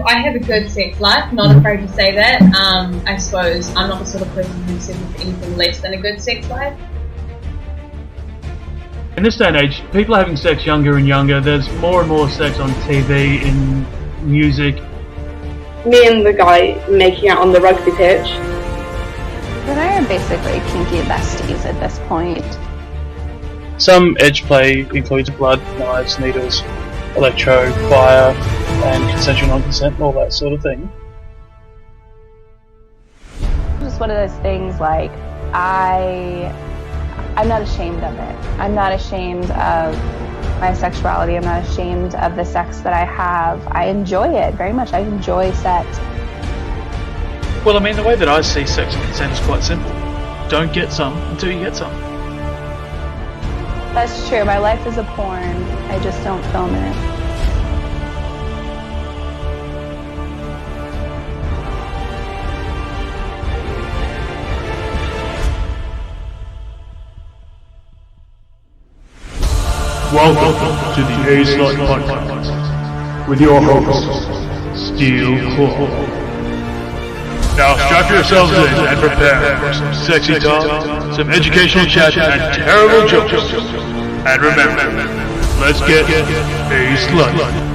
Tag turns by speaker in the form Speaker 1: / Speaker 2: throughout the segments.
Speaker 1: I have a good sex life, not afraid to say that. I suppose I'm not the sort of person who settles for anything less than a good sex life.
Speaker 2: In this day and age, people are having sex younger and younger. There's more and more sex on TV, in music.
Speaker 3: Me and the guy making out on the rugby pitch.
Speaker 4: You and I are basically kinky besties at this point.
Speaker 5: Some edge play includes blood, knives, needles, electro, fire, and consensual non-consent, all that sort of thing.
Speaker 4: Just one of those things, like, I'm not ashamed of it. I'm not ashamed of my sexuality. I'm not ashamed of the sex that I have. I enjoy it very much. I enjoy sex.
Speaker 5: Well, I mean, the way that I see sex and consent is quite simple. Don't get some until you get some.
Speaker 4: That's true. My life is a porn. I just don't film in it.
Speaker 2: Welcome to the A-Slut podcast with your host, Steel Claw. Now strap yourselves in and prepare for some sexy talk, some educational chat, and terrible jokes. And remember, let's get A-Slut.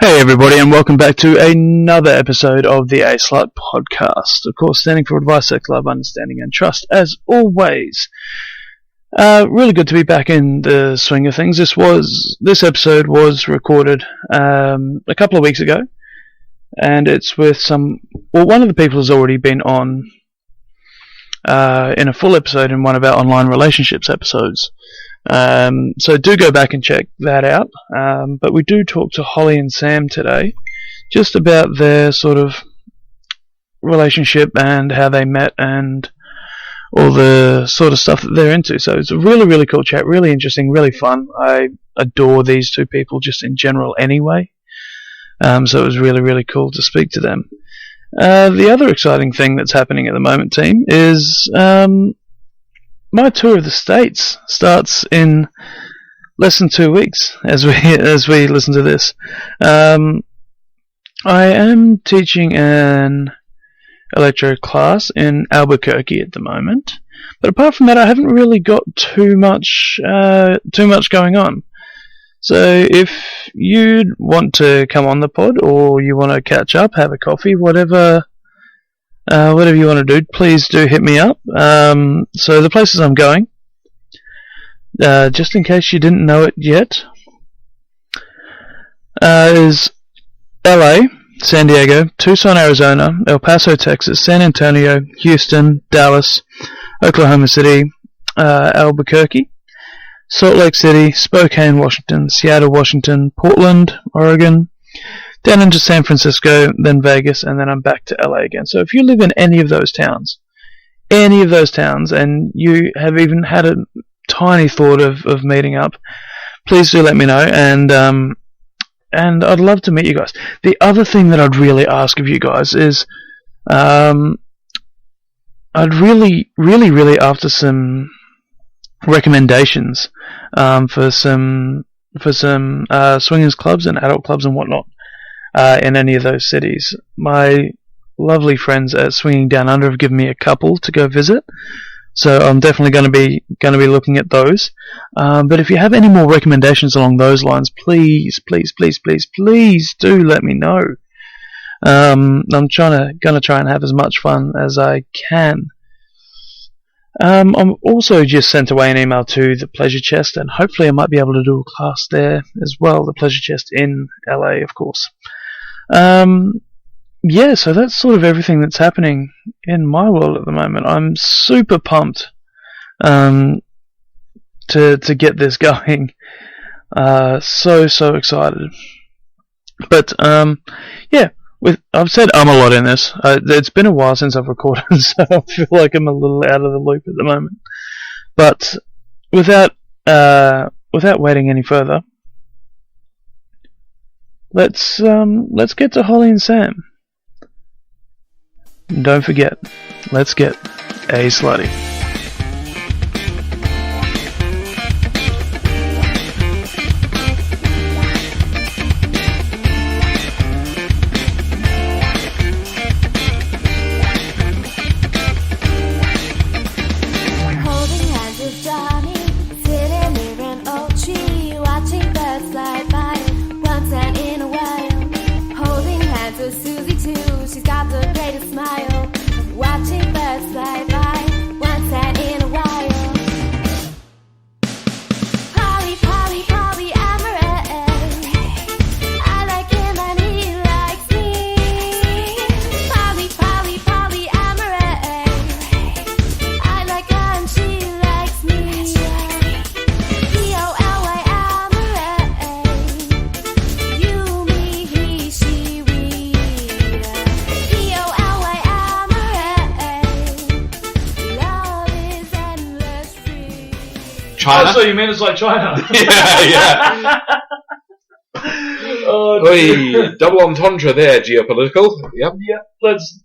Speaker 5: Hey everybody, and welcome back to another episode of the A-Slut podcast. Of course, standing for advice, sex, love, understanding, and trust, as always. Really good to be back in the swing of things. This episode was recorded a couple of weeks ago, and it's with one of the people has already been on in a full episode in one of our online relationships episodes. So do go back and check that out. But we do talk to Holly and Sam today, just about their sort of relationship and how they met and all the sort of stuff that they're into. So it's a really, really cool chat, really interesting, really fun. I adore these two people just in general anyway. So it was really, really cool to speak to them. The other exciting thing that's happening at the moment, team, is my tour of the States starts in less than 2 weeks as we listen to this. I am teaching an electro class in Albuquerque at the moment, but apart from that, I haven't really got too much going on. So if you'd want to come on the pod, or you want to catch up, have a coffee, whatever you want to do, please do hit me up. So the places I'm going, just in case you didn't know it yet, is LA, San Diego, Tucson, Arizona, El Paso, Texas, San Antonio, Houston, Dallas, Oklahoma City, Albuquerque, Salt Lake City, Spokane, Washington, Seattle, Washington, Portland, Oregon, down into San Francisco, then Vegas, and then I'm back to LA again. So if you live in any of those towns, and you have even had a tiny thought of meeting up, please do let me know, and I'd love to meet you guys. The other thing that I'd really ask of you guys is, I'd really, really, really after some recommendations for some swingers clubs and adult clubs and whatnot. In any of those cities. My lovely friends at Swinging Down Under have given me a couple to go visit, so I'm definitely going to be looking at those. But if you have any more recommendations along those lines, please do let me know. I'm going to try and have as much fun as I can. I'm also just sent away an email to the Pleasure Chest, and hopefully I might be able to do a class there as well. The Pleasure Chest in LA, of course. yeah, so that's sort of everything that's happening in my world at the moment. I'm super pumped to get this going. So excited. But yeah, I've said a lot in this. It's been a while since I've recorded, so I feel like I'm a little out of the loop at the moment. But without waiting any further, let's get to Holly and Sam. And don't forget, let's get A-Slutty.
Speaker 6: China?
Speaker 2: Oh, so you mean it's like China?
Speaker 6: yeah. Double entendre there, geopolitical. Yep.
Speaker 2: Yeah. Let's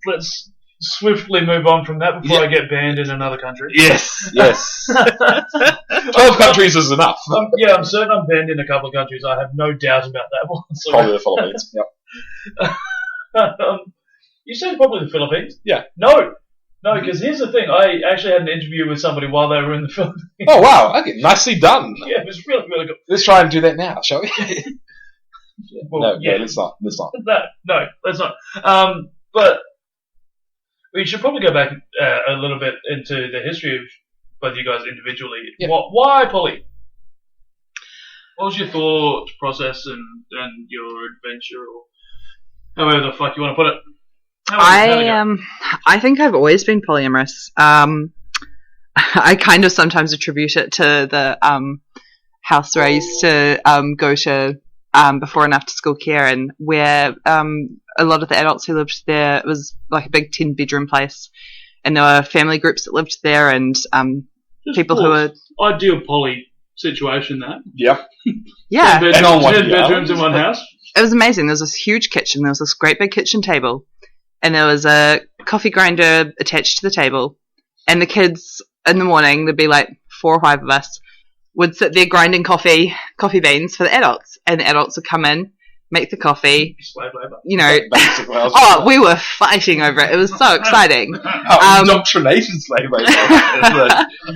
Speaker 2: swiftly move on from that before I get banned in another country.
Speaker 6: Yes. 12 countries is enough.
Speaker 2: I'm certain I'm banned in a couple of countries. I have no doubt about that one.
Speaker 6: Probably the Philippines. Yep.
Speaker 2: You said probably the Philippines?
Speaker 6: Yeah.
Speaker 2: No, because here's the thing. I actually had an interview with somebody while they were in the Philippines.
Speaker 6: Oh, wow. Okay, nicely done.
Speaker 2: Yeah, it was really, really good.
Speaker 6: Let's try and do that now, shall we?
Speaker 2: Well,
Speaker 6: no, let's not.
Speaker 2: No, let's not. But we should probably go back a little bit into the history of both you guys individually.
Speaker 6: Yep.
Speaker 2: Why Polly? What was your thought process and your adventure, or however the fuck you want to put it?
Speaker 7: I think I've always been polyamorous. I kind of sometimes attribute it to the house where I used to go to before and after school care, and where a lot of the adults who lived there, it was like a big 10-bedroom place, and there were family groups that lived there, and people who were
Speaker 2: ideal poly situation. That
Speaker 6: yeah.
Speaker 2: 10 bedrooms in one house.
Speaker 7: It was amazing. There was this huge kitchen. There was this great big kitchen table. And there was a coffee grinder attached to the table. And the kids, in the morning, there'd be like 4 or 5 of us, would sit there grinding coffee beans for the adults. And the adults would come in, make the coffee.
Speaker 2: Slave labor.
Speaker 7: You know. We were fighting over it. It was so exciting.
Speaker 6: Indoctrination slave labor.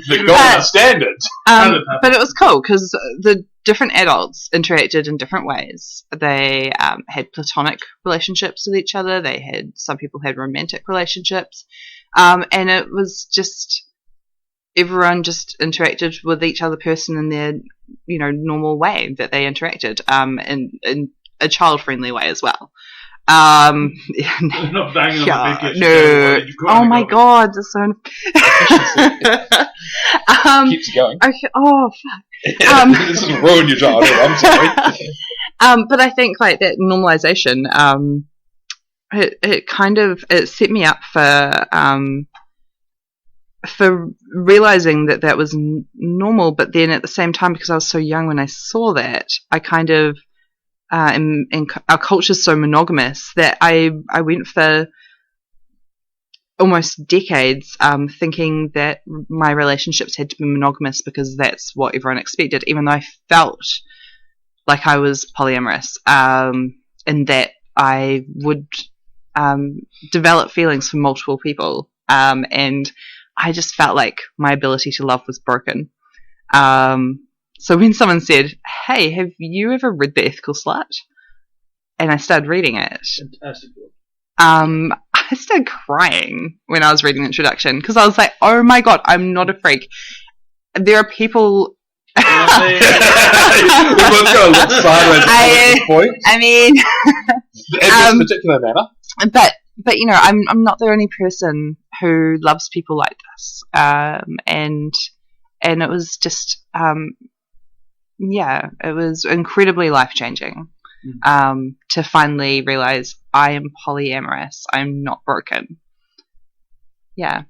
Speaker 6: the golden standard.
Speaker 7: But it was cool because the different adults interacted in different ways. They had platonic relationships with each other. Some people had romantic relationships. And it was just, everyone just interacted with each other person in their, normal way that they interacted, in a child-friendly way as well.
Speaker 2: Not banging on the big kitchen table.
Speaker 7: Oh my god, that's so
Speaker 6: keeps you going.
Speaker 7: Okay, oh fuck.
Speaker 6: This has ruined your childhood, I'm sorry.
Speaker 7: But I think like that normalization, it set me up for realizing that was normal, but then at the same time, because I was so young when I saw that, I kind of and our culture's so monogamous that I went for almost decades thinking that my relationships had to be monogamous because that's what everyone expected, even though I felt like I was polyamorous, and that I would develop feelings for multiple people, and I just felt like my ability to love was broken. So when someone said, "Hey, have you ever read The Ethical Slut?" and I started reading it,
Speaker 2: Fantastic book.
Speaker 7: I started crying when I was reading the introduction because I was like, "Oh my god, I'm not a freak." There are people.
Speaker 6: We both go a little sideways at this point.
Speaker 7: I mean,
Speaker 6: in this particular manner.
Speaker 7: but you know, I'm not the only person who loves people like this, and it was just it was incredibly life changing to finally realize I am polyamorous. I'm not broken. Yeah,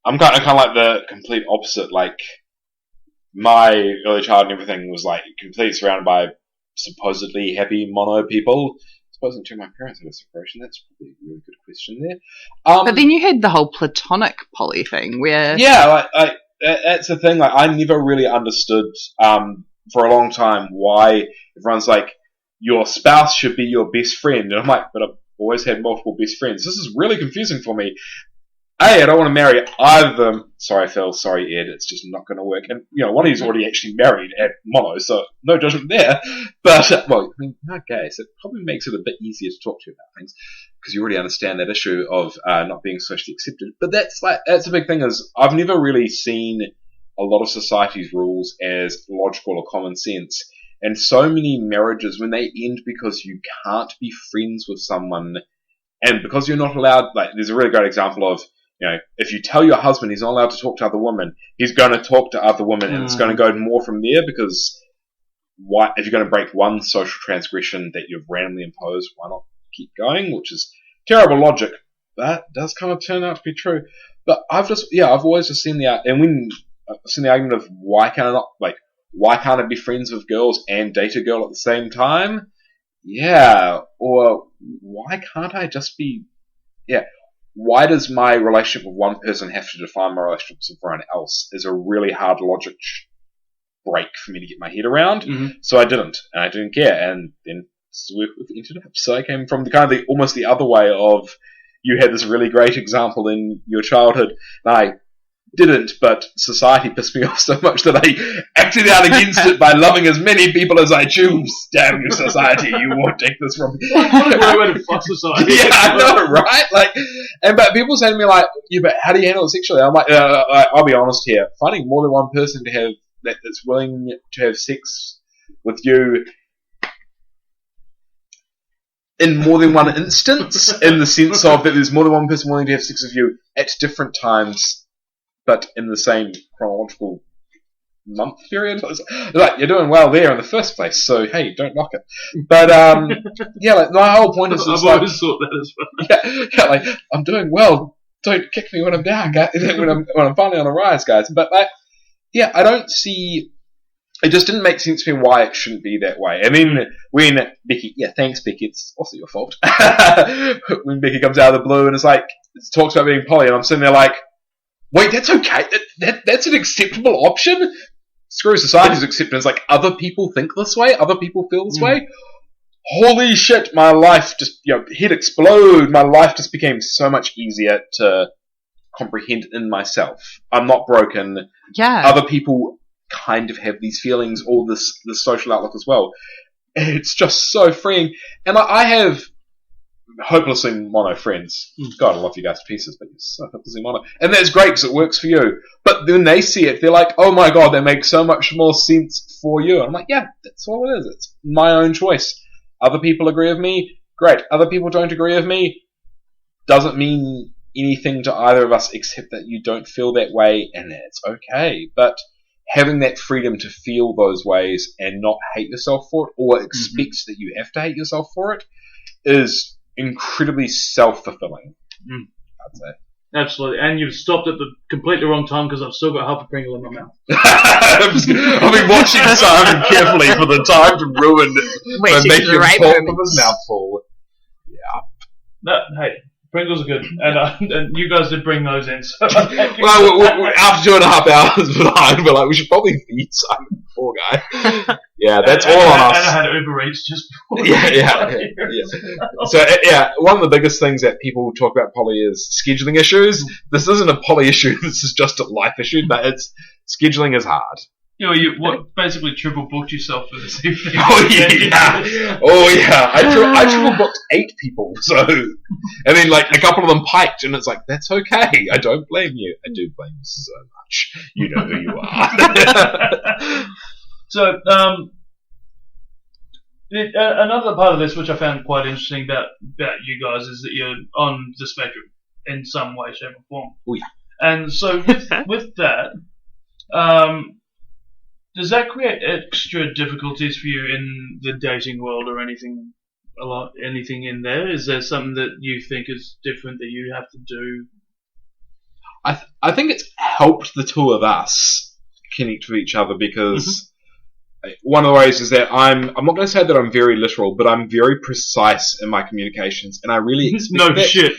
Speaker 6: I'm kind of like the complete opposite. Like my early childhood and everything was like completely surrounded by supposedly happy mono people. Supposing to my parents had a separation, that's probably a really good question there.
Speaker 7: But then you had the whole platonic poly thing, where
Speaker 6: that's the thing. Like I never really understood for a long time why everyone's like your spouse should be your best friend, and I'm like, but I've always had multiple best friends. This is really confusing for me. I don't want to marry either of them. Sorry, Phil. Sorry, Ed. It's just not going to work. And, you know, one of you's already actually married at mono, so no judgment there. But, well, I mean, you're not gay, so it probably makes it a bit easier to talk to you about things because you already understand that issue of not being socially accepted. But that's a big thing is I've never really seen a lot of society's rules as logical or common sense. And so many marriages, when they end because you can't be friends with someone and because you're not allowed, like, there's a really great example of, you know, if you tell your husband he's not allowed to talk to other women, he's going to talk to other women, and it's going to go more from there because if you're going to break one social transgression that you've randomly imposed, why not keep going? Which is terrible logic. That does kind of turn out to be true. But I've always just seen I've seen the argument of why can't I be friends with girls and date a girl at the same time? Yeah, or why can't I just be? Yeah. Why does my relationship with one person have to define my relationships with everyone else is a really hard logic break for me to get my head around. Mm-hmm. So I didn't, and I didn't care, and then we've ended up. So I came from almost the other way of you had this really great example in your childhood, and I didn't, but society pissed me off so much that I acted out against it by loving as many people as I choose. Damn you, society! You won't take this from me.
Speaker 2: What a great way to fuck society.
Speaker 6: Yeah, I know, right? But people say to me like, "Yeah, but how do you handle it sexually?" I'm like, I'll be honest here. Finding more than one person that's willing to have sex with you in more than one instance, in the sense of that there's more than one person willing to have sex with you at different times. But in the same chronological month period, like you're doing well there in the first place. So hey, don't knock it. But like my whole point is,
Speaker 2: I've always thought that as well.
Speaker 6: Yeah, like I'm doing well. Don't kick me when I'm down, guys. when I'm finally on a rise, guys. But I don't see. It just didn't make sense to me why it shouldn't be that way. And then when Becky, thanks Becky, it's also your fault. When Becky comes out of the blue and talks about being poly, and I'm sitting there like, wait, that's okay. That's an acceptable option. Screw society's acceptance. Like other people think this way, other people feel this way. Holy shit! My life just head explode. My life just became so much easier to comprehend in myself. I'm not broken.
Speaker 7: Yeah.
Speaker 6: Other people kind of have these feelings or this social outlook as well. It's just so freeing. And I have hopelessly mono friends. God, I love you guys to pieces, but you're so hopelessly mono. And that's great because it works for you. But when they see it, they're like, oh my god, that makes so much more sense for you. And I'm like, yeah, that's all it is. It's my own choice. Other people agree with me, great. Other people don't agree with me, doesn't mean anything to either of us except that you don't feel that way, and it's okay. But having that freedom to feel those ways and not hate yourself for it, or expect that you have to hate yourself for it, is incredibly self-fulfilling, I'd say.
Speaker 2: Absolutely, and you've stopped at the completely wrong time because I've still got half a Pringle in my mouth.
Speaker 6: I've been watching Simon carefully for the time to ruin by making him talk with his mouth full. Yeah.
Speaker 2: No, hey, Pringles are good, and you guys did bring those in. So
Speaker 6: well, after 2.5 hours behind, we're like, we should probably feed Simon, poor guy. Yeah, that's all on us.
Speaker 2: And I had Uber Eats just before.
Speaker 6: Yeah. So, one of the biggest things that people talk about poly is scheduling issues. This isn't a poly issue, this is just a life issue, but scheduling is hard.
Speaker 2: You basically triple booked yourself for this evening.
Speaker 6: Oh yeah. I triple booked 8 people, so and then a couple of them piked, and it's like, that's okay. I don't blame you. I do blame you so much. You know who you are.
Speaker 2: So
Speaker 5: Another part of this, which I found quite interesting about you guys, is that you're on the spectrum in some way, shape, or form.
Speaker 6: Oh, yeah.
Speaker 5: And so with that, does that create extra difficulties for you in the dating world or anything? Anything in there? Is there something that you think is different that you have to do?
Speaker 6: I think it's helped the two of us connect with each other because one of the ways is that I'm not going to say that I'm very literal, but I'm very precise in my communications, and I really expect that.
Speaker 5: Shit.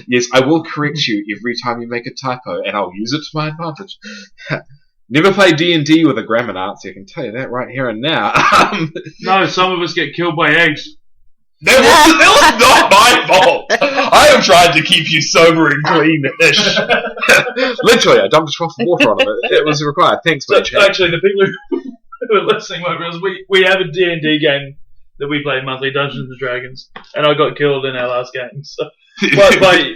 Speaker 6: Yes, I will correct you every time you make a typo, and I'll use it to my advantage. Never play D&D with a grammar Nazi, I can tell you that right here and now.
Speaker 5: No, some of us get killed by eggs.
Speaker 6: That was not my fault. I am trying to keep you sober and clean-ish. Literally, I dumped a trough of water on it. It was required. Thanks, mate.
Speaker 5: Actually, the people who are listening won't realize we have a D&D game that we play monthly, Dungeons and Dragons, and I got killed in our last game. So,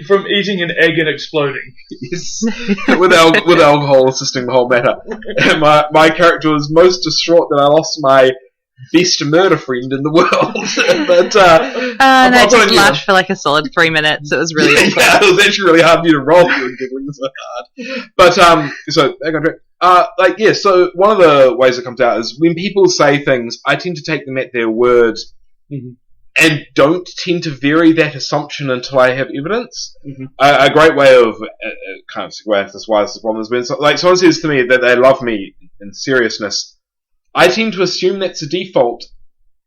Speaker 5: from eating an egg and exploding.
Speaker 6: Yes, with alcohol assisting the whole matter. And my character was most distraught that I lost my best murder friend in the world. But
Speaker 7: and I just laughed for like a solid 3 minutes. It was really
Speaker 6: yeah, it was actually really hard for me to roll. You were giggling so hard. But so so one of the ways it comes out is when people say things, I tend to take them at their word. Mm-hmm. And don't tend to vary that assumption until I have evidence. Mm-hmm. A great way of kind of segue into this why this is a problem is when someone says to me that they love me in seriousness, I tend to assume that's a default,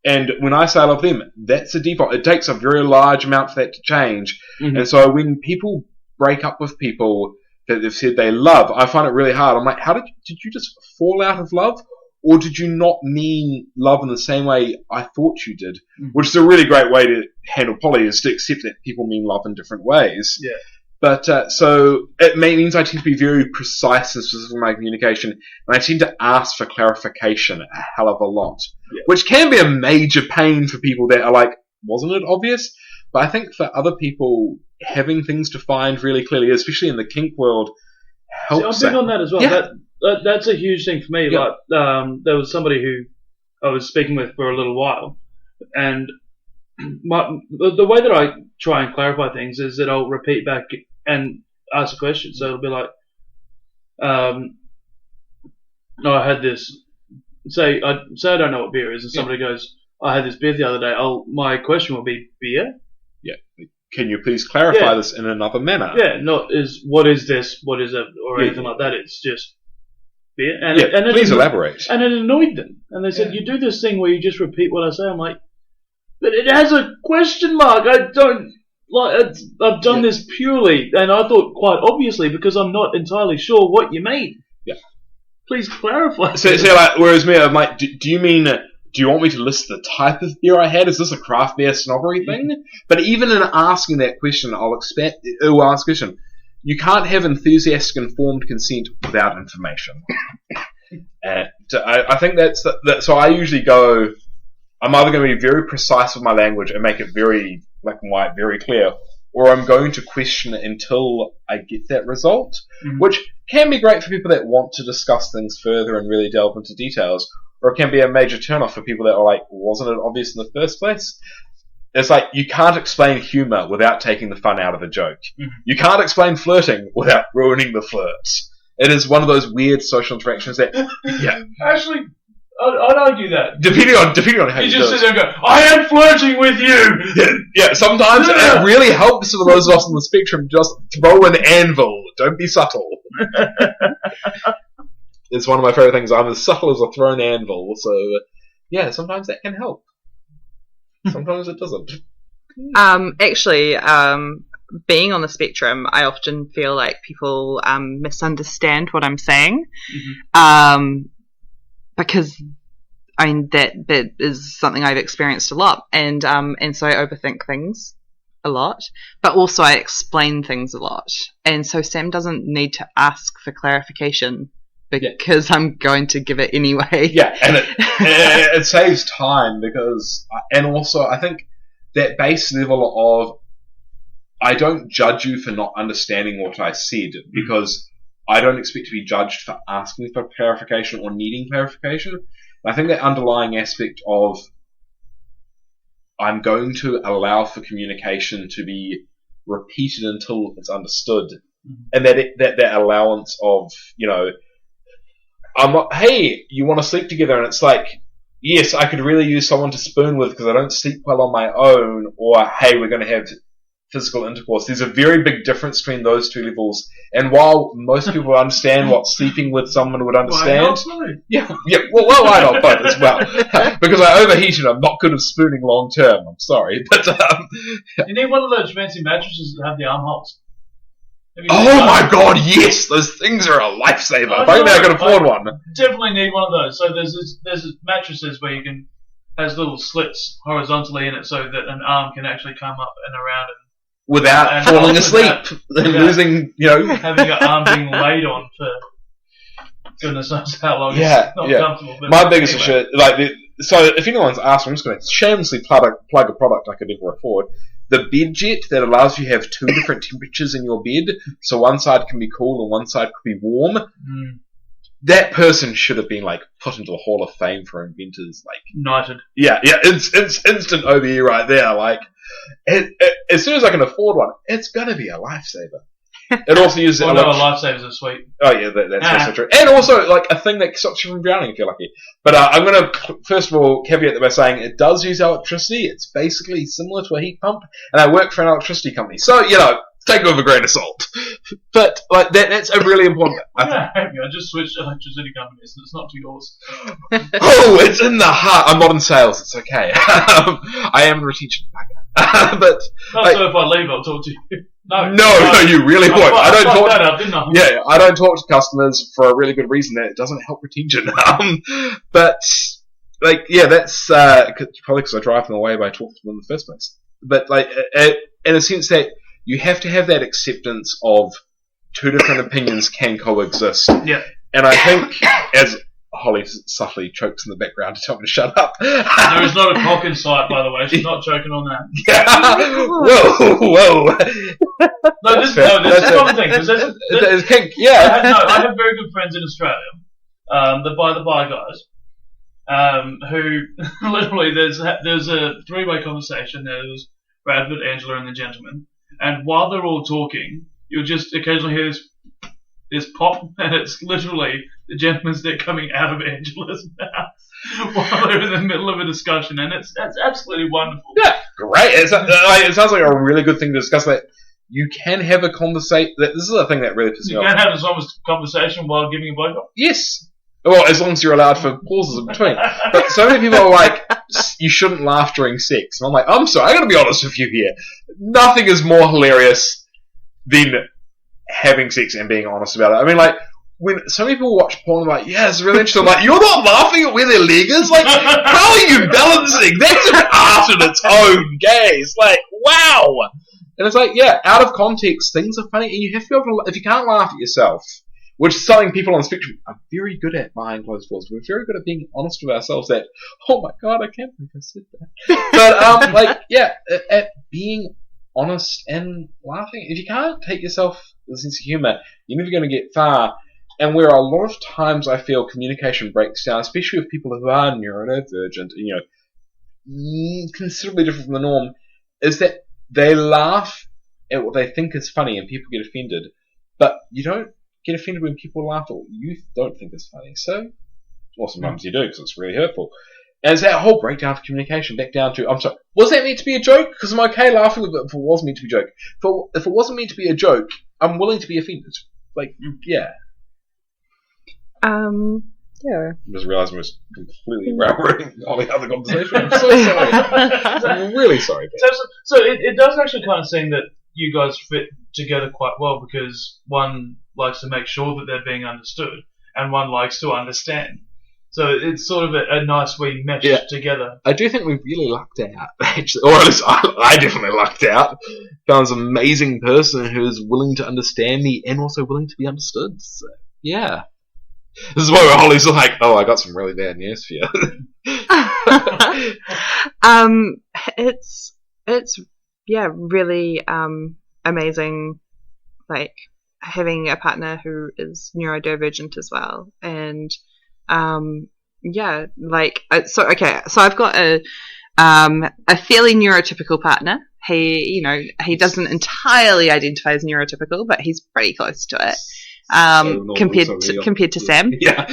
Speaker 6: and when I say I love them, that's a default. It takes a very large amount for that to change, and so when people break up with people that they've said they love, I find it really hard. I'm like, how did you just fall out of love? Or did you not mean love in the same way I thought you did? Mm-hmm. Which is a really great way to handle poly, is to accept that people mean love in different ways. Yeah. But, so, it means I tend to be very precise and specific in my communication, and I tend to ask for clarification a hell of a lot. Yeah. Which can be a major pain for people that are like, wasn't it obvious? But I think for other people, having things defined really clearly, especially in the kink world, helps.
Speaker 5: I'm big on that as well. Yeah. That's a huge thing for me. Yeah. Like, there was somebody who I was speaking with for a little while, and the way that I try and clarify things is that I'll repeat back and ask a question. So it'll be like, no, I had this. Say I don't know what beer is, and somebody goes, I had this beer the other day. My question will be beer.
Speaker 6: Yeah. Can you please clarify this in another manner?
Speaker 5: Yeah. Not what is this? What is it? Or anything like that. It's just beer. And
Speaker 6: please elaborate.
Speaker 5: And it annoyed them. And they said, you do this thing where you just repeat what I say. I'm like, but it has a question mark. I don't like. I've done this purely, and I thought quite obviously because I'm not entirely sure what you mean. Yeah. Please clarify.
Speaker 6: So whereas me, I'm like, do you mean? Do you want me to list the type of beer I had? Is this a craft beer snobbery thing? But even in asking that question, I'll ask a question. You can't have enthusiastic, informed consent without information. I think that's so. I usually go. I'm either going to be very precise with my language and make it very black and white, very clear, or I'm going to question it until I get that result, which can be great for people that want to discuss things further and really delve into details, or it can be a major turnoff for people that are like, wasn't it obvious in the first place? It's like, you can't explain humour without taking the fun out of a joke. Mm-hmm. You can't explain flirting without ruining the flirt. It is one of those weird social interactions that,
Speaker 5: Actually, I'd argue that.
Speaker 6: Depending on how you
Speaker 5: just sit there and go, I am flirting with you!
Speaker 6: Yeah, sometimes it really helps for those of us on the spectrum, just throw an anvil. Don't be subtle. It's one of my favourite things. I'm as subtle as a thrown anvil, so yeah, sometimes that can help. Sometimes it doesn't.
Speaker 7: Actually, being on the spectrum, I often feel like people misunderstand what I'm saying. Mm-hmm. Because I mean that is something I've experienced a lot, and so I overthink things a lot, but also I explain things a lot, and so Sam doesn't need to ask for clarification because I'm going to give it anyway.
Speaker 6: Yeah, and it saves time because, and also I think that base level of I don't judge you for not understanding what I said because I don't expect to be judged for asking for clarification or needing clarification. I think that underlying aspect of I'm going to allow for communication to be repeated until it's understood. And that allowance of, I'm not, hey, you want to sleep together? And it's like, yes, I could really use someone to spoon with because I don't sleep well on my own, or hey, we're going to have physical intercourse. There's a very big difference between those two levels. And while most people understand what sleeping with someone would understand, well, why not both as well? Because I overheat and I'm not good at spooning long term. I'm sorry, but
Speaker 2: you need one of those fancy mattresses that have the armholes.
Speaker 6: Oh my god, yes! Those things are a lifesaver. If only I could afford one.
Speaker 2: Definitely need one of those. So there's mattresses where has little slits horizontally in it so that an arm can actually come up and around
Speaker 6: without falling asleep and losing,
Speaker 2: having your arm being laid on for goodness knows how long. It's not comfortable. But
Speaker 6: my biggest issue, so if anyone's asked, I'm just going to shamelessly plug a product I could never afford. The bed jet that allows you to have two different temperatures in your bed, so one side can be cool and one side could be warm. That person should have been put into the Hall of Fame for inventors.
Speaker 2: Knighted.
Speaker 6: Yeah, instant OBE right there. As soon as I can afford one, it's gonna be a lifesaver. It also uses
Speaker 2: lifesavers are sweet.
Speaker 6: Oh yeah, that's also true. And also a thing that stops you from drowning if you're lucky. But I'm gonna first of all caveat that by saying it does use electricity. It's basically similar to a heat pump, and I work for an electricity company, so take it with a grain of salt. But that's a really important.
Speaker 2: I just switched electricity companies, and it's not to yours.
Speaker 6: Oh, it's in the heart. I'm not in sales. It's okay. I am in retention. But
Speaker 2: so if I leave, I'll talk to you. No,
Speaker 6: you really won't. I don't talk.
Speaker 2: That up, didn't I?
Speaker 6: Yeah, I don't talk to customers for a really good reason. That it doesn't help retention. But that's probably because I drive them away by talking to them in the first place. But in a sense that you have to have that acceptance of two different opinions can coexist.
Speaker 2: Yeah.
Speaker 6: And I think as Holly subtly chokes in the background to tell me to shut up.
Speaker 2: There is not a cock in sight, by the way. She's not choking on that.
Speaker 6: Whoa.
Speaker 2: No, this is a common thing.
Speaker 6: It's kink, yeah.
Speaker 2: I have very good friends in Australia, the by-the-by guys, who literally there's a three-way conversation. There's Bradford, Angela, and the gentleman. And while they're all talking, you'll just occasionally hear this pop, and it's literally the gentleman's dick coming out of Angela's mouth while they're in the middle of a discussion, and it's absolutely wonderful.
Speaker 6: Yeah, great. It sounds like a really good thing to discuss. That you can have a conversation. This is the thing that really pisses me off.
Speaker 2: You can have a conversation while giving a blowjob.
Speaker 6: Yes. Well, as long as you're allowed for pauses in between. But so many people are like, you shouldn't laugh during sex. And I'm like, I'm sorry, I gotta be honest with you here. Nothing is more hilarious than having sex and being honest about it. I mean, when so many people watch porn, I'm like, yeah, it's really interesting. I'm like, you're not laughing at where their leg is? How are you balancing? That's an art in its own, gaze. Wow! And it's out of context, things are funny, and you have to be able to, if you can't laugh at yourself, which is something people on the spectrum are very good at behind closed doors. We're very good at being honest with ourselves that, oh my god, I can't believe I said that. But, at being honest and laughing, if you can't take yourself with a sense of humour, you're never going to get far. And where a lot of times I feel communication breaks down, especially with people who are neurodivergent, considerably different from the norm, is that they laugh at what they think is funny and people get offended. But you don't get offended when people laugh at what you don't think is funny. Or sometimes you do because it's really hurtful. And it's that whole breakdown of communication back down to, I'm sorry, was that meant to be a joke? Because I'm okay laughing with it if it was meant to be a joke. If it wasn't meant to be a joke, I'm willing to be offended. Yeah.
Speaker 3: Yeah.
Speaker 6: I just realised I was completely railroading all the other conversation. I'm so sorry. I'm really sorry.
Speaker 2: So it does actually kind of seem that you guys fit together quite well because one likes to make sure that they're being understood and one likes to understand. So it's sort of a nice wee mesh together.
Speaker 6: I do think we really lucked out, actually. Or at least I definitely lucked out. Found this amazing person who is willing to understand me and also willing to be understood. So, yeah. This is why Holly's like, oh, I got some really bad news for you.
Speaker 7: It's really amazing, having a partner who is neurodivergent as well, and so I've got A fairly neurotypical partner. He doesn't entirely identify as neurotypical, but he's pretty close to it. Compared to Sam.
Speaker 6: Yeah.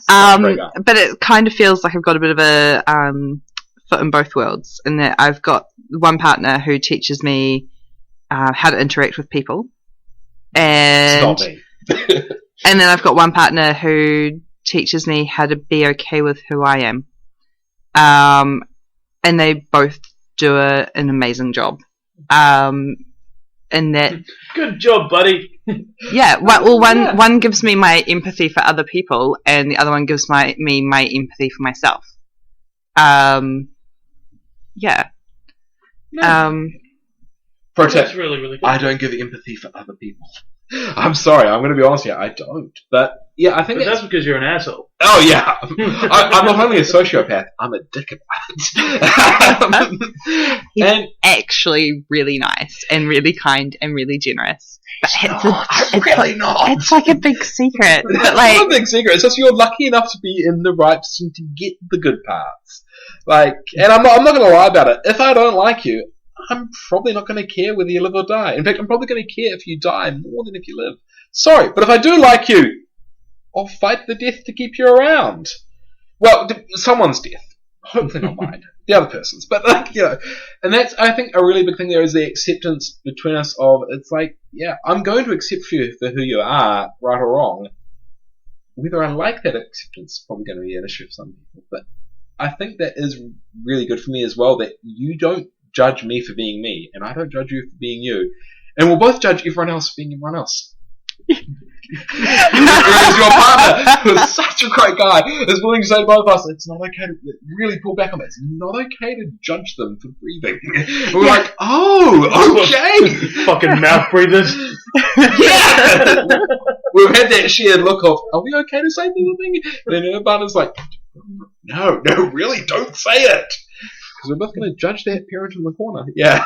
Speaker 7: But it kind of feels like I've got a bit of a foot in both worlds, in that I've got one partner who teaches me how to interact with people, and
Speaker 6: Stop me.
Speaker 7: and then I've got one partner who teaches me how to be okay with who I am. And they both do an amazing job. In that,
Speaker 5: Good job, buddy.
Speaker 7: yeah. One gives me my empathy for other people, and the other one gives me my empathy for myself. Yeah.
Speaker 6: Pro tip,
Speaker 5: That's really, really good.
Speaker 6: I don't give empathy for other people. I'm sorry, I'm going to be honest here, I don't. But yeah, I think
Speaker 5: But that's because you're an asshole.
Speaker 6: Oh yeah, I'm not only a sociopath, I'm a dick about it.
Speaker 7: He's actually really nice and really kind and really generous. But it's like a big secret. But
Speaker 6: It's
Speaker 7: like,
Speaker 6: not a big secret. It's just you're lucky enough to be in the right position to get the good parts. Like, and I'm not going to lie about it. If I don't like you, I'm probably not going to care whether you live or die. In fact, I'm probably going to care if you die more than if you live. Sorry, but if I do like you, I'll fight the death to keep you around. Well, someone's death. Hopefully not mine. The other person's. But, like, you know, and that's, I think, a really big thing there is the acceptance between us of, it's like, yeah, I'm going to accept you for who you are, right or wrong. Whether I like that acceptance is probably going to be an issue for some people. But I think that is really good for me as well, that you don't judge me for being me, and I don't judge you for being you. And we'll both judge everyone else for being everyone else. Whereas your partner, who's such a great guy, is willing to say to both of us, it's not okay to really pull back on it. It's not okay to judge them for breathing. And we're like, oh, okay.
Speaker 5: Fucking mouth breathers.
Speaker 6: Yeah. We've had that shared look of, are we okay to say the thing? And then her partner's like, no, really, don't say it. Because we're both going to judge that parent in the corner. Yeah.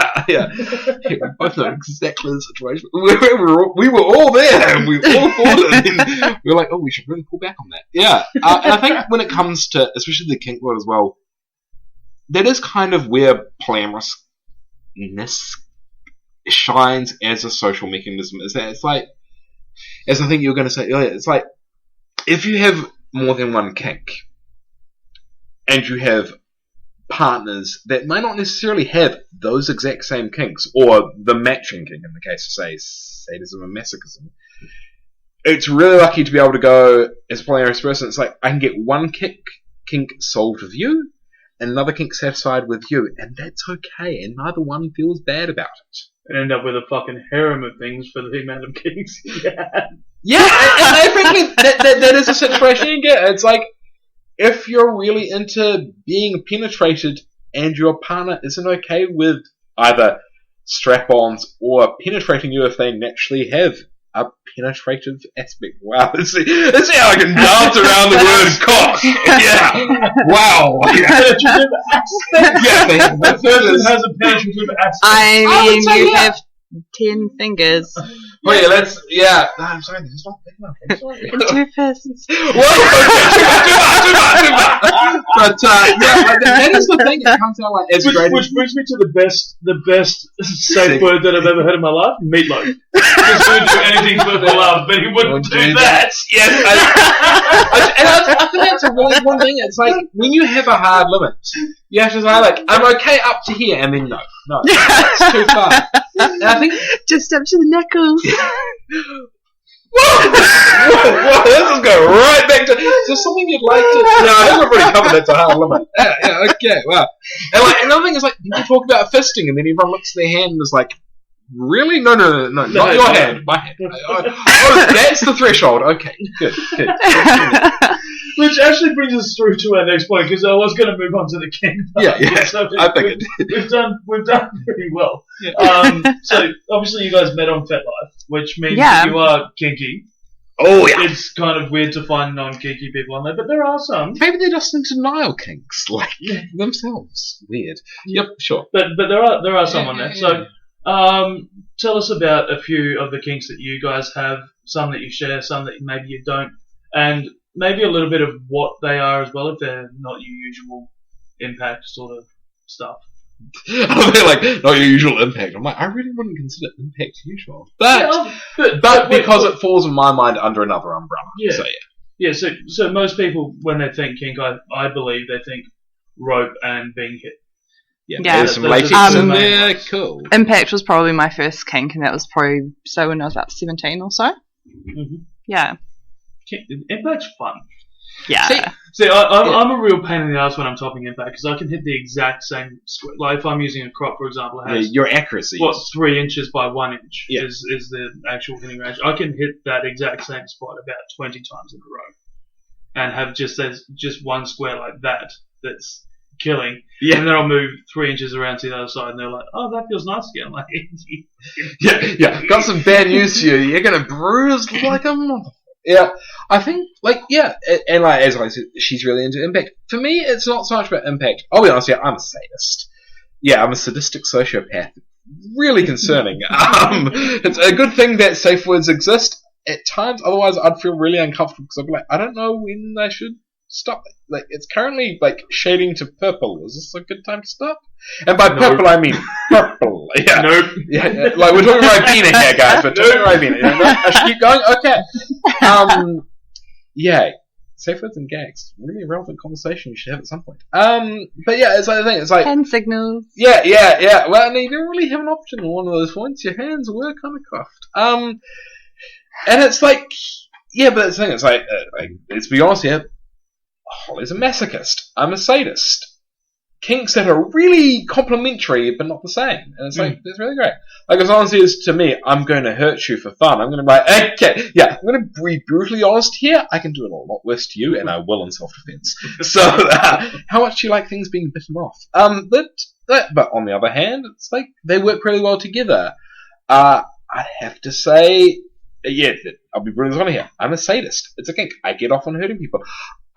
Speaker 6: We both know exactly the situation. We were all there, and we all thought it, and we were like, oh, we should really pull back on that. Yeah. And I think when it comes to, especially the kink world as well, that is kind of where polyamorousness shines as a social mechanism. Is that it's like, as I think you were going to say earlier, it's like, if you have more than one kink, and you have partners that may not necessarily have those exact same kinks, or the matching kink in the case of, say, sadism and masochism, it's really lucky to be able to go, as a polyamorous person, it's like, I can get one kink solved with you, and another kink satisfied with you, and that's okay, and neither one feels bad about it.
Speaker 5: And end up with a fucking harem of things for the amount of kinks you had.
Speaker 6: Yeah, and frankly, that is a situation you get. It's like, if you're really into being penetrated and your partner isn't okay with either strap-ons or penetrating you if they naturally have a penetrative aspect. Wow, let's see how I can dance around the word cock. Yeah. Wow.
Speaker 5: Penetrative aspect?
Speaker 6: Yeah,
Speaker 5: the person has a penetrative aspect.
Speaker 7: I mean, you have 10 fingers.
Speaker 6: Oh yeah, no, I'm sorry, this is not big enough. I'm sorry.
Speaker 7: And 2 fists.
Speaker 6: Whoa, too much. But yeah, that is the thing. It comes out like as great.
Speaker 5: Which brings me to the best safe word that I've ever heard in my life: meatloaf. Because he would do anything for love, but he wouldn't do that.
Speaker 6: Yes, I think that's a really important thing. It's like when you have a hard limit, you have to say like, I'm okay up to here, and then no, that's too far. And I think
Speaker 7: just up to the knuckles.
Speaker 6: Whoa, this is going right back to. Is there something you'd like to? No, I think we've already covered that's a hard limit. Yeah, okay, wow. And like another thing is like people talk about fisting, and then everyone looks at their hand and is like, really? No, not your hand, my hand. Oh, that's the threshold. Okay, good.
Speaker 5: Which actually brings us through to our next point, because I was going to move on to the king.
Speaker 6: Yeah,
Speaker 5: so
Speaker 6: I figured.
Speaker 5: We've done pretty well. Yeah. So obviously you guys met on FetLife, which means that you are kinky.
Speaker 6: Oh yeah.
Speaker 5: It's kind of weird to find non-kinky people on there, but there are some.
Speaker 6: Maybe they're just in denial kinks, like themselves. Weird. Yep, sure.
Speaker 5: But there are some on there. So tell us about a few of the kinks that you guys have. Some that you share, some that maybe you don't, and maybe a little bit of what they are as well, if they're not your usual Impact sort of stuff.
Speaker 6: They're like, not your usual Impact. I'm like, I really wouldn't consider Impact usual. But because it falls in my mind under another umbrella.
Speaker 5: Yeah.
Speaker 6: So yeah.
Speaker 5: Yeah, so most people, when they think kink, I believe they think rope and being hit.
Speaker 7: Yeah.
Speaker 6: There's some latex in there. Cool.
Speaker 7: Impact was probably my first kink, and that was probably when I was about 17 or so.
Speaker 5: Mm-hmm.
Speaker 7: Yeah.
Speaker 5: Impact's fun.
Speaker 7: Yeah.
Speaker 5: See, I'm a real pain in the ass when I'm topping impact because I can hit the exact same square. Like if I'm using a crop, for example, it has
Speaker 6: your accuracy.
Speaker 5: 3 inches by 1 inch
Speaker 6: Yeah.
Speaker 5: is the actual hitting range. I can hit that exact same spot about 20 times in a row, and have just one square like that's killing.
Speaker 6: Yeah.
Speaker 5: And then I'll move 3 inches around to the other side, and they're like, "Oh, that feels nice again." Like,
Speaker 6: yeah. Got some bad news for you. You're gonna bruise like a mother. Yeah, I think, and as I said, she's really into Impact. For me, it's not so much about Impact. I'll be honest, I'm a sadist. Yeah, I'm a sadistic sociopath. Really concerning. It's a good thing that safe words exist at times, otherwise I'd feel really uncomfortable, because I'd be like, I don't know when I should stop. Like, it's currently, shading to purple. Is this a good time to stop? And by purple, I mean purple. Yeah.
Speaker 5: Nope.
Speaker 6: Yeah, we're talking Ribena here, guys. We're talking Ribena. I should keep going? Okay. Yeah. Safe words and gags. Really a relevant conversation you should have at some point. But yeah, it's like the thing. It's like
Speaker 7: hand signals.
Speaker 6: Yeah. Well, no, you don't really have an option on one of those points. Your hands were kind of cuffed. And it's like, yeah, but it's the thing. It's like let's be honest here. Holly's a masochist. I'm a sadist. Kinks that are really complementary, but not the same. And it's like, it's really great. Like, as honestly as to me, I'm going to hurt you for fun. I'm going to be like, okay, yeah, I'm going to be brutally honest here. I can do it a lot worse to you, and I will in self-defense. So, how much do you like things being bitten off? But on the other hand, it's like, they work really well together. I'd have to say, yeah, I'll be brutally honest here. I'm a sadist. It's a kink. I get off on hurting people.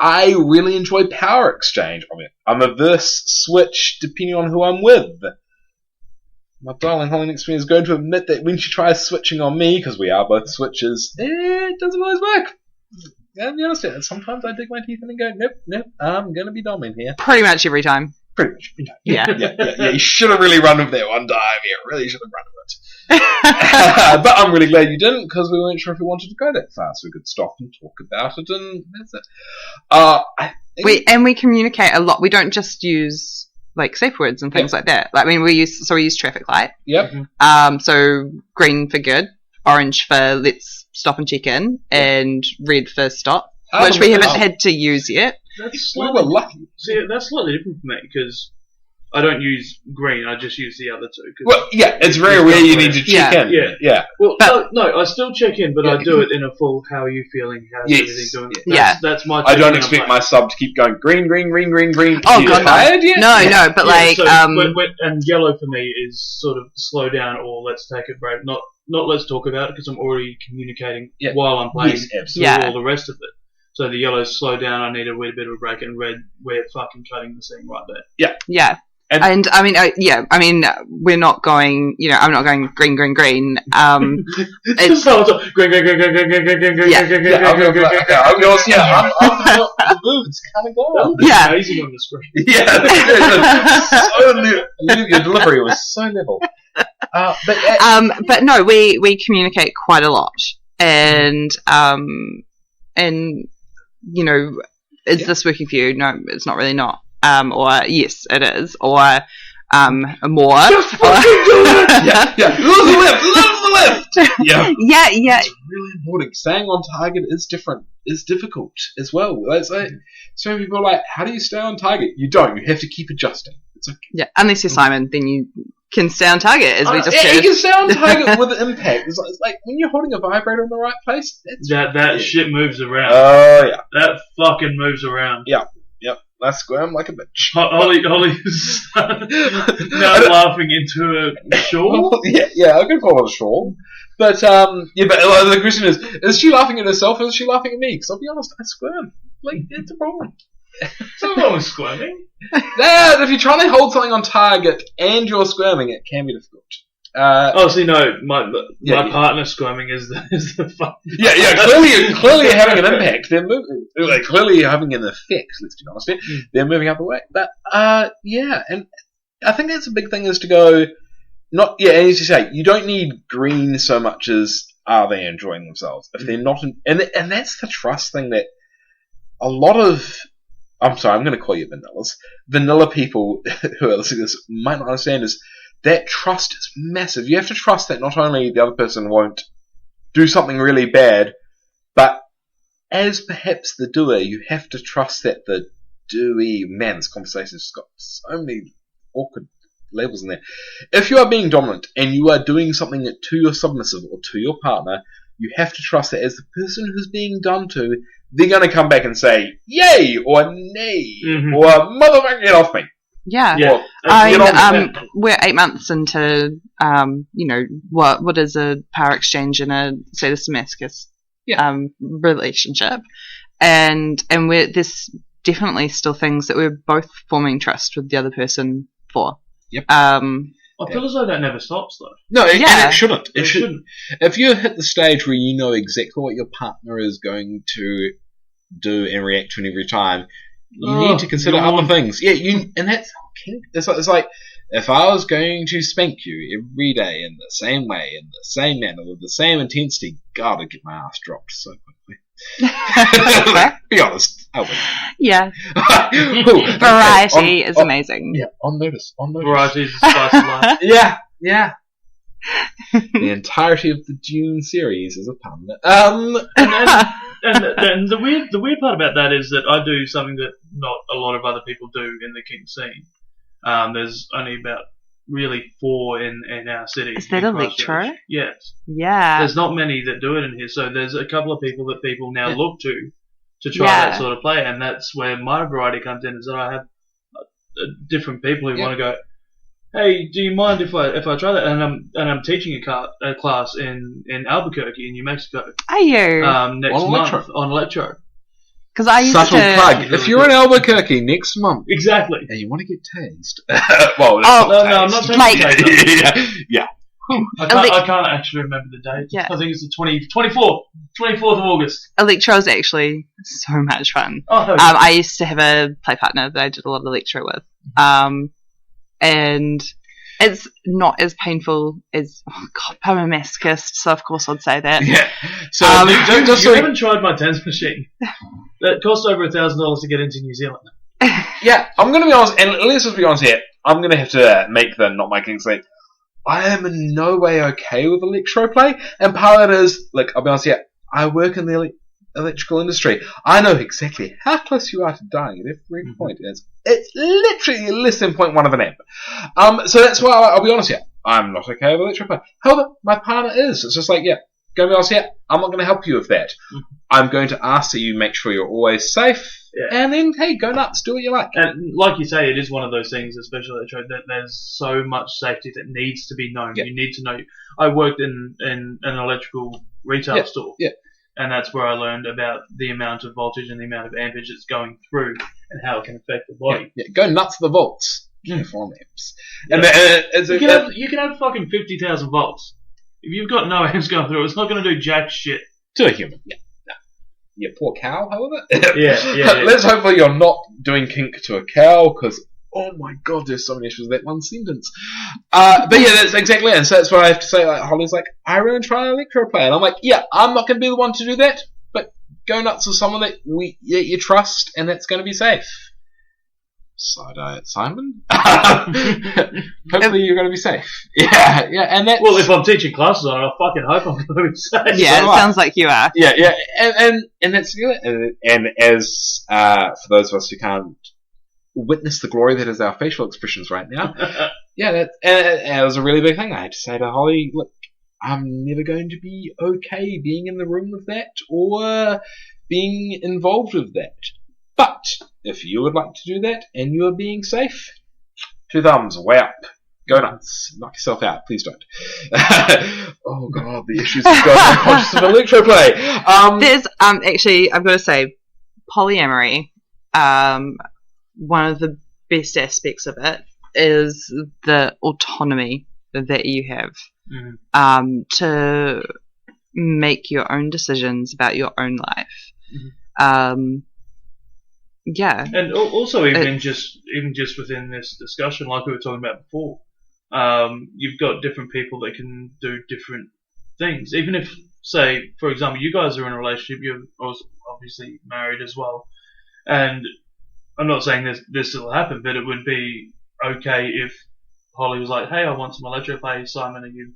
Speaker 6: I really enjoy power exchange. I mean, I'm averse switch depending on who I'm with. My darling Holly next to me is going to admit that when she tries switching on me, because we are both switches, it doesn't always work. I'll be honest with you. Sometimes I dig my teeth in and go, nope, I'm going to be dom in here.
Speaker 7: Pretty much every time.
Speaker 6: Pretty much every time.
Speaker 7: Yeah.
Speaker 6: You should have really run with that one time. Yeah, really should have run with it. But I'm really glad you didn't, because we weren't sure if we wanted to go that far, so we could stop and talk about it, and that's it.
Speaker 7: We communicate a lot. We don't just use safe words and things like that. We use traffic light.
Speaker 6: Yep.
Speaker 7: So green for good, orange for let's stop and check in, and red for stop, which we haven't had to use yet.
Speaker 6: We were lucky.
Speaker 5: See, that's slightly different for me, because I don't use green, I just use the other two.
Speaker 6: Well, yeah, it's very rare you need to check in. Yeah.
Speaker 5: Well, no, I still check in, but I do it in a full, how are you feeling, how's everything doing? That's my
Speaker 6: I don't expect my sub to keep going green.
Speaker 7: Oh, God,
Speaker 6: tired yet?
Speaker 7: No, but
Speaker 5: and yellow for me is sort of slow down, or let's take a break. Not let's talk about it, because I'm already communicating while I'm playing all the rest of it. So the yellow's slow down, I need a wee bit of a break, and red, we're fucking cutting the scene right there.
Speaker 7: Yeah. And we're not going, I'm not going green.
Speaker 5: It's so green.
Speaker 6: I'm the mood's kind of gone.
Speaker 5: Yeah. Amazing on the screen.
Speaker 6: Your delivery was so level.
Speaker 7: But no, we communicate quite a lot, and is this working for you? No, it's not really not. Or yes, it is, or more.
Speaker 6: Just fucking do it! Lose the lift! Yeah. It's really important. Staying on target is difficult as well. It's like, so many people are like, how do you stay on target? You don't. You have to keep adjusting. It's okay.
Speaker 7: Yeah, unless you're Simon, then you can stay on target, as we just said.
Speaker 6: You can stay on target with impact. It's like when you're holding a vibrator in the right place,
Speaker 5: that shit moves around.
Speaker 6: Oh, yeah.
Speaker 5: That fucking moves around.
Speaker 6: Yeah. I squirm like a bitch.
Speaker 5: Holly's now laughing into a shawl.
Speaker 6: Yeah, I could call it a shawl. But the question is she laughing at herself or is she laughing at me? Because I'll be honest, I squirm. It's a problem.
Speaker 5: Something wrong with squirming.
Speaker 6: If you're trying to hold something on target and you're squirming, it can be difficult.
Speaker 5: See, no, my partner squirming is the fun.
Speaker 6: Clearly you're having an impact. They're moving, like, clearly you're having an effect, let's be honest here. They're moving up the way. But, and I think that's a big thing is to go, and as you say, you don't need green so much as are they enjoying themselves. If they're not, and that's the trust thing that a lot of, I'm going to call you vanillas. Vanilla people who are listening to this might not understand is that trust is massive. You have to trust that not only the other person won't do something really bad, but as perhaps the doer, you have to trust that the doee, man, this conversation's got so many awkward labels in there. If you are being dominant and you are doing something to your submissive or to your partner, you have to trust that as the person who's being done to, they're going to come back and say, yay, or nay, or motherfucker, get off me.
Speaker 7: Yeah. We're 8 months into, what is a power exchange in a sadomasochistic relationship, and there's definitely still things that we're both forming trust with the other person for.
Speaker 6: Yep.
Speaker 5: I feel as though that never stops, though.
Speaker 6: No, and it shouldn't. It shouldn't. If you hit the stage where you know exactly what your partner is going to do and react to every time, you need to consider other things. Yeah, and that's it's like if I was going to spank you every day in the same way, in the same manner, with the same intensity, God, I'd get my ass dropped so quickly. Be honest, I would.
Speaker 7: Yeah. Variety is amazing.
Speaker 6: Yeah, on notice.
Speaker 5: Variety is the spice of life.
Speaker 6: Yeah. The entirety of the Dune series is a pun.
Speaker 5: And the weird part about that is that I do something that not a lot of other people do in the kink scene. There's only about really 4 in our city.
Speaker 7: Is that electro?
Speaker 5: Yes.
Speaker 7: Yeah.
Speaker 5: There's not many that do it in here, so there's a couple of people that people now look to try that sort of play, and that's where my variety comes in. Is that I have different people who want to go, hey, do you mind if I try that? And I'm teaching a class in Albuquerque in New Mexico.
Speaker 7: Are you?
Speaker 5: Next month on electro.
Speaker 7: Because I used
Speaker 6: Subtle plug. If you're in Albuquerque next month,
Speaker 5: exactly,
Speaker 6: and you want to get tased, well,
Speaker 5: no, I'm not taking tased.
Speaker 6: Yeah.
Speaker 5: I can't actually remember the date.
Speaker 7: Yeah.
Speaker 5: I think it's the 24th of August.
Speaker 7: Electro is actually so much fun. I used to have a play partner that I did a lot of electro with, and it's not as painful as I'm a masochist, so of course I'd say that.
Speaker 6: Yeah. So
Speaker 5: you haven't tried my dance machine. That cost over $1,000 to get into New Zealand.
Speaker 6: Yeah, I'm going to be honest, and let's just be honest here. I'm going to have to make the not my king say, I am in no way okay with electro play, and part of it is, like, I'll be honest here, I work in the electrical industry. I know exactly how close you are to dying at every point. It's literally less than 0.1 of an amp. So that's why I'll be honest here. I'm not okay with electro play. However, my partner is. It's just like, going to be honest here, I'm not going to help you with that. I'm going to ask that you make sure you're always safe, and then, hey, go nuts, do what you like.
Speaker 5: And like you say, it is one of those things, especially electro, that there's so much safety that needs to be known. You need to know. I worked in an electrical retail store. Yeah. And that's where I learned about the amount of voltage and the amount of ampage it's going through and how it can affect the body.
Speaker 6: Yeah. Go nuts for the volts. Uniform amps.
Speaker 5: And you can have fucking 50,000 volts. If you've got no amps going through, it's not going to do jack shit.
Speaker 6: To a human. Yeah. No. You poor cow, however.
Speaker 5: Yeah.
Speaker 6: Let's hopefully you're not doing kink to a cow, because oh my god, there's so many issues with that one sentence. But yeah, that's exactly it. And so that's what I have to say. Like, Holly's like, I really try electro play, and I'm like, I'm not going to be the one to do that, but go nuts with someone that you trust, and that's going to be safe. Side-eye Simon. Hopefully you're going to be safe. Yeah, and that's...
Speaker 5: Well, if I'm teaching classes on it, I fucking hope I'm going to be safe.
Speaker 7: Yeah, it sounds like you are.
Speaker 6: Yeah, and that's good. And as for those of us who can't witness the glory that is our facial expressions right now, that was a really big thing. I had to say to Holly, look, I'm never going to be okay being in the room with that or being involved with that. But if you would like to do that and you are being safe, 2 thumbs, way up. Go nuts. Knock yourself out. Please don't. Oh god, the issues of God unconscious of electro play.
Speaker 7: There's actually, I've got to say, polyamory. One of the best aspects of it is the autonomy that you have,
Speaker 5: Mm-hmm.
Speaker 7: to make your own decisions about your own life. Yeah.
Speaker 5: And also, even just within this discussion, like we were talking about before, you've got different people that can do different things. Even if, say, for example, you guys are in a relationship, you're obviously married as well, and I'm not saying this will happen, but it would be okay if Holly was like, "Hey, I want some electroplay, Simon, and you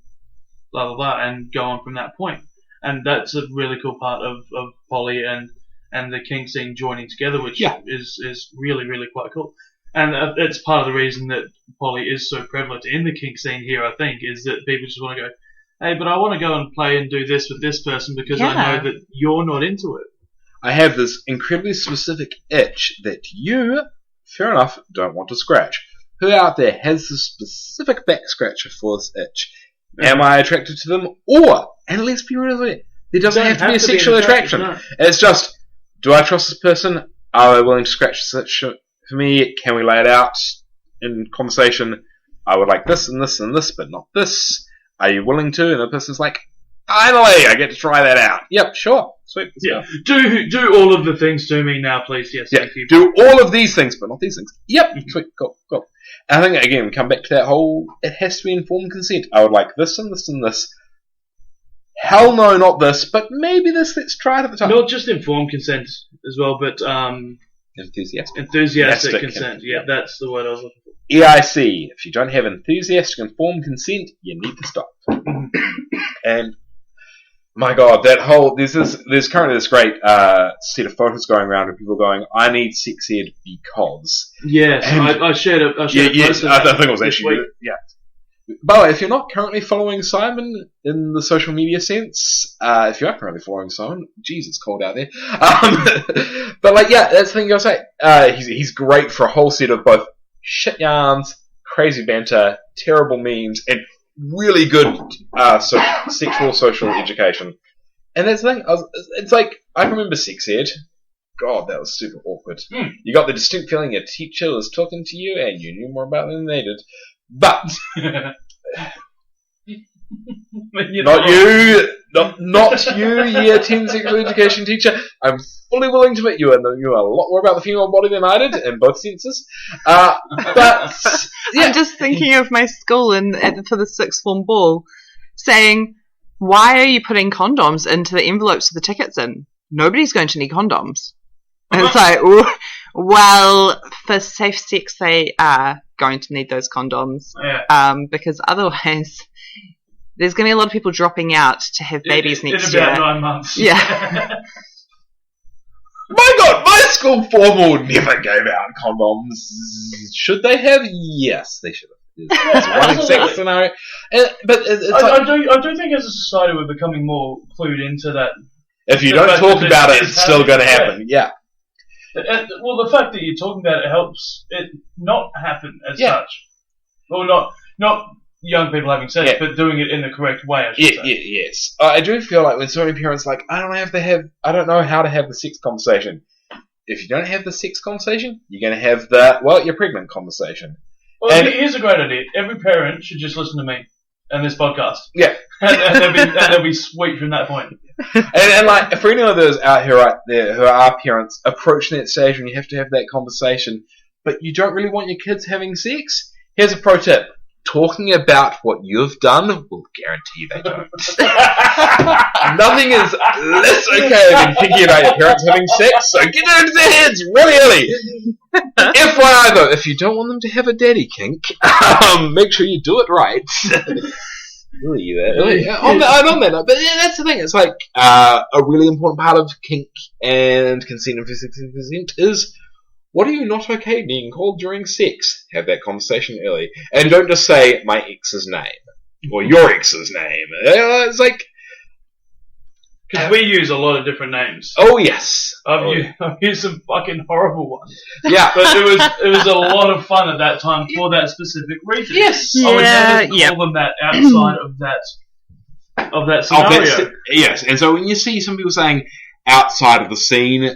Speaker 5: blah blah blah," and go on from that point. And that's a really cool part of Polly and the kink scene joining together, which is really, really quite cool. And it's part of the reason that Polly is so prevalent in the kink scene here, I think, is that people just want to go, "Hey, but I want to go and play and do this with this person because I know that you're not into it."
Speaker 6: I have this incredibly specific itch that you, fair enough, don't want to scratch. Who out there has the specific back scratcher for this itch? Am I attracted to them? Or, and let's be real with it, there doesn't have to be a sexual attraction. No. It's just, do I trust this person? Are they willing to scratch this for me? Can we lay it out in conversation? I would like this and this and this, but not this. Are you willing to? And the person's like, finally, I get to try that out. Yep, sure. Sweet.
Speaker 5: Yeah. Do all of the things to me now, please. Yes, thank you.
Speaker 6: Do all of these things, but not these things. Yep. Sweet. Cool. And I think, again, we come back to that whole, it has to be informed consent. I would like this and this and this. Hell no, not this, but maybe this, let's try it at the time.
Speaker 5: Not just informed consent as well, but enthusiastic consent. Yeah, that's the word I was looking for.
Speaker 6: EIC. If you don't have enthusiastic informed consent, you need to stop. And my God, that whole there's currently this great set of photos going around of people going, "I need sex ed because."
Speaker 5: Yes, I shared a post. I
Speaker 6: think it was actually By the way, if you're not currently following Simon in the social media sense, if you are currently following Simon, geez, it's cold out there. But that's the thing I was saying. He's great for a whole set of both shit yarns, crazy banter, terrible memes, and really good sexual social education. And that's the thing. It's like, I remember sex ed. God, that was super awkward. You got the distinct feeling your teacher was talking to you and you knew more about them than they did. But not you, year 10 sexual education teacher. I'm fully willing to admit you knew a lot more about the female body than I did in both senses. But
Speaker 7: I'm just thinking of my school for the sixth form ball saying, "Why are you putting condoms into the envelopes with the tickets in? Nobody's going to need condoms." And it's like, well, for safe sex, they are going to need those condoms.
Speaker 5: Yeah.
Speaker 7: Because otherwise, there's going to be a lot of people dropping out to have babies next year.
Speaker 5: In about 9 months.
Speaker 7: Yeah.
Speaker 6: My God, my school formal never gave out condoms. Should they have? Yes, they should have. It's one exact scenario. But
Speaker 5: I do think as a society we're becoming more clued into that.
Speaker 6: If you don't talk about it, it's still going to happen. Yeah.
Speaker 5: Well, the fact that you're talking about it helps it not happen as such. Well, not young people having sex, but doing it in the correct way, I should say.
Speaker 6: Yes. I do feel like when so many parents are like, I don't know how to have the sex conversation. If you don't have the sex conversation, you're going to have you're pregnant conversation.
Speaker 5: Well, here's a great idea. Every parent should just listen to me and this podcast.
Speaker 6: Yeah.
Speaker 5: and they'll be sweet from that point.
Speaker 6: and like, for any of those out here right there who are parents, approaching that stage when you have to have that conversation, but you don't really want your kids having sex, here's a pro tip. Talking about what you've done will guarantee they don't. Nothing is less okay than thinking about your parents having sex, so get it into their heads really early. FYI though, if you don't want them to have a daddy kink, make sure you do it right. Really, on that note, but that's the thing. It's like a really important part of kink and consent and physical consent is, what are you not okay being called during sex? Have that conversation early, and don't just say my ex's name or your ex's name. It's like,
Speaker 5: because we use a lot of different names.
Speaker 6: Oh yes,
Speaker 5: I've used some fucking horrible ones.
Speaker 6: Yeah,
Speaker 5: but it was a lot of fun at that time for that specific reason.
Speaker 6: Yes,
Speaker 5: I would never call them that outside of that scenario.
Speaker 6: Yes, and so when you see some people saying outside of the scene,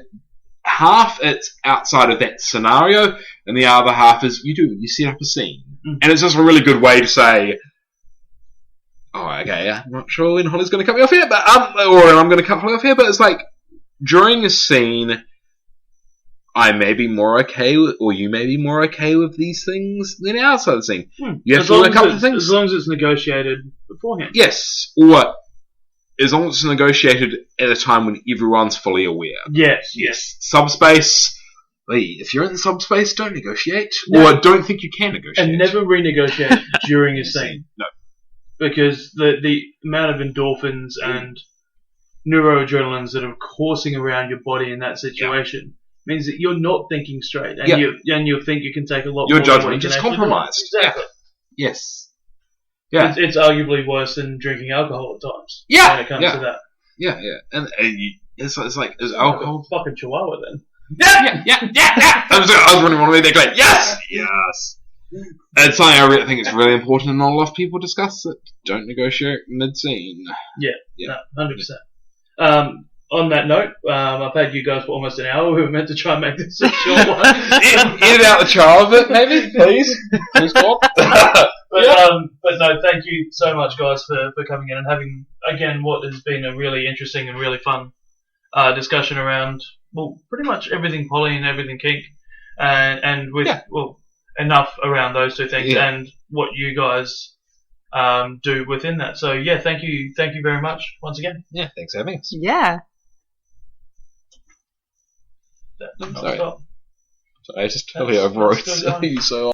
Speaker 6: half it's outside of that scenario, and the other half is you set up a scene, and it's just a really good way to say oh, okay, I'm not sure when Holly's going to cut me off here, but or I'm going to cut Holly off here, but it's like during a scene, I may be more okay with, or you may be more okay with these things than outside the scene. You have to work up the things.
Speaker 5: As long as it's negotiated beforehand.
Speaker 6: Yes, or as long as it's negotiated at a time when everyone's fully aware.
Speaker 5: Yes.
Speaker 6: Subspace. If you're in the subspace, don't negotiate,
Speaker 5: No.
Speaker 6: or don't think you can negotiate,
Speaker 5: And never renegotiate during a scene.
Speaker 6: No.
Speaker 5: Because the amount of endorphins and neuroadrenalines that are coursing around your body in that situation means that you're not thinking straight, and you think you can take a lot.
Speaker 6: Your
Speaker 5: more
Speaker 6: judgment
Speaker 5: than
Speaker 6: is
Speaker 5: what you can
Speaker 6: compromised.
Speaker 5: actually do. Exactly.
Speaker 6: Yes. Yeah.
Speaker 5: It's arguably worse than drinking alcohol at times.
Speaker 6: Yeah.
Speaker 5: When it comes to that.
Speaker 6: Yeah. And it's like is
Speaker 5: Like
Speaker 6: alcohol?
Speaker 5: a fucking chihuahua then.
Speaker 6: Yeah. I was really want to be there. Like, yes. And it's something I really think is really important, and not a lot of people discuss it. Don't negotiate mid-scene.
Speaker 5: Yeah. 100%. On that note, I've had you guys for almost an hour. We were meant to try and make this a short one.
Speaker 6: Edit out the child of it, maybe, please. Please, Bob.
Speaker 5: But no, thank you so much, guys, for coming in and having, again, what has been a really interesting and really fun discussion around, well, pretty much everything poly and everything kink, and with, enough around those two things and what you guys do within that. So, thank you very much once again.
Speaker 6: Yeah, thanks for having us.
Speaker 7: Yeah.
Speaker 6: Sorry, I just totally overwrote you so